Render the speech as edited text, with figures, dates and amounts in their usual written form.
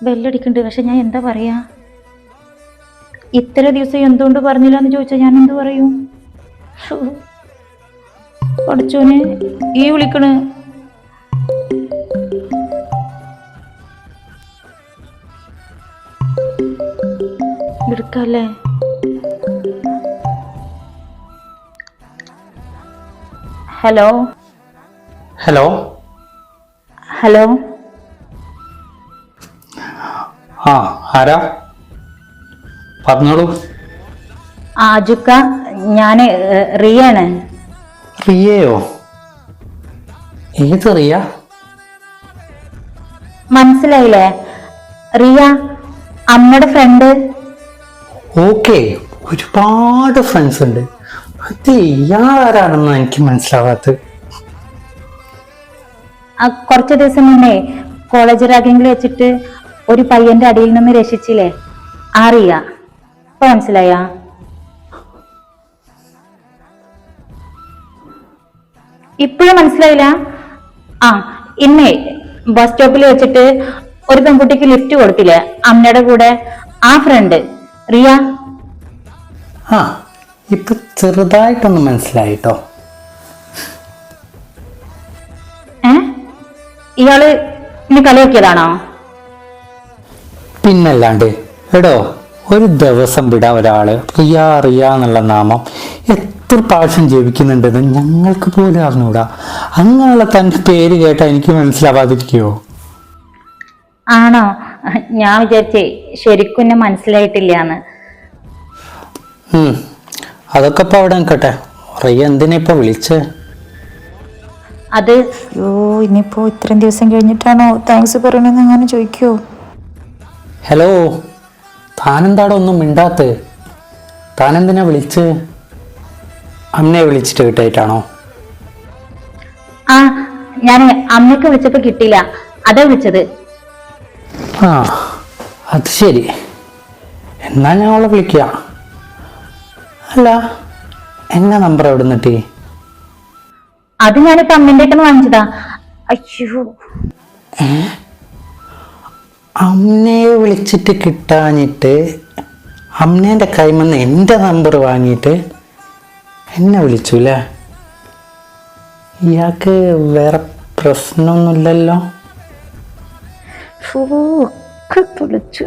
ബെല്ലടിക്കുന്നുണ്ട്. പക്ഷെ ഞാൻ എന്താ പറയാ? ഇത്ര ദിവസം എന്തുകൊണ്ട് പറഞ്ഞില്ല എന്ന് ചോദിച്ചാൽ ഞാൻ എന്ത് പറയും? പഠിച്ചോന് ഈ വിളിക്കണ്. എടുക്കല്ലേ? ഹലോ ഹലോ ഹലോ ആ ആരാ? പറഞ്ഞോളൂ. ആജുക്ക, ഞാന് റിയാണ്. റിയയോ? ഏത് റിയ? മനസ്സിലായില്ലേ? റിയ, അമ്മയുടെ ഫ്രണ്ട്. ഓക്കെ, ഒരുപാട് ഫ്രണ്ട്സ് ഉണ്ട്. അത് ഇയാളാരാണെന്ന് എനിക്ക് മനസ്സിലാവാത്തത്. കുറച്ച് ദിവസം മുന്നേ കോളേജ് റാഗിങ്ങിൽ വെച്ചിട്ട് ഒരു പയ്യന്റെ അടിയിൽ നിന്ന് രക്ഷിച്ചില്ലേ, ആ റിയ. ഇപ്പൊ മനസ്സിലായ? ഇപ്പോഴും മനസ്സിലായില്ല? ആ, ഇന്നേ ബസ് സ്റ്റോപ്പിൽ വെച്ചിട്ട് ഒരു പെൺകുട്ടിക്ക് ലിഫ്റ്റ് കൊടുത്തില്ലേ അമ്മയുടെ കൂടെ, ആ ഫ്രണ്ട് റിയ. ആ, ഇപ്പൊ ചെറുതായിട്ടൊന്ന് മനസ്സിലായിട്ടോ. ഇയാള് ഇനി കളിയാക്കിയതാണോ? പിന്നല്ലാണ്ട്. എടോ, ഒരു ദിവസം വിടാൻ ഒരാള് റിയ റിയ എന്നുള്ള നാമം എത്ര പ്രാവശ്യം ജപിക്കുന്നുണ്ടെന്ന് ഞങ്ങൾക്ക് പോലും അറിഞ്ഞൂടാ. അങ്ങനെയുള്ള തന്റെ പേര് കേട്ടാ എനിക്ക് മനസ്സിലാവാതിരിക്കുവോ? ആണോ? ഞാൻ വിചാരിച്ചേ ശരിക്കും എന്നെ മനസ്സിലായിട്ടില്ലാന്ന്. അതൊക്കെ ഇപ്പൊ അവിടെ നിൽക്കട്ടെ. റിയ എന്തിനാ ഇപ്പൊ വിളിച്ചേ? അത് ഇനിയിപ്പോ ഇത്രയും ദിവസം കഴിഞ്ഞിട്ടാണോ താങ്ക്സ് പറയണെന്ന് അങ്ങനെ ചോദിക്കോ? ഹലോ, താനെന്താടോ ഒന്നും മിണ്ടാത്ത്? താനെന്തിനാ വിളിച്ച്? അമ്മയെ വിളിച്ചിട്ട് കിട്ടായിട്ടാണോ? ആ, ഞാൻ അമ്മയ്ക്ക് വിളിച്ചപ്പോ കിട്ടിയില്ല, അതാ വിളിച്ചത്. ആ, അത് ശരി. എന്നാ ഞാൻ അവളെ വിളിക്കാം. അല്ല, എന്നെ നമ്പർ എവിടെ നിന്നിട്ടി? അത് ഞാനിപ്പോ അമ്മേന്റെ ഒക്കെ വാങ്ങിച്ചതാ. അയ്യോ, അമ്മയെ വിളിച്ചിട്ട് കിട്ടാഞ്ഞിട്ട് അമ്മേന്റെ കൈമെന്ന് എൻ്റെ നമ്പർ വാങ്ങിയിട്ട് എന്നെ വിളിച്ചു അല്ലേ? ഇയാൾക്ക് വേറെ പ്രശ്നമൊന്നുമില്ലല്ലോ? ഒക്കെ വിളിച്ചു.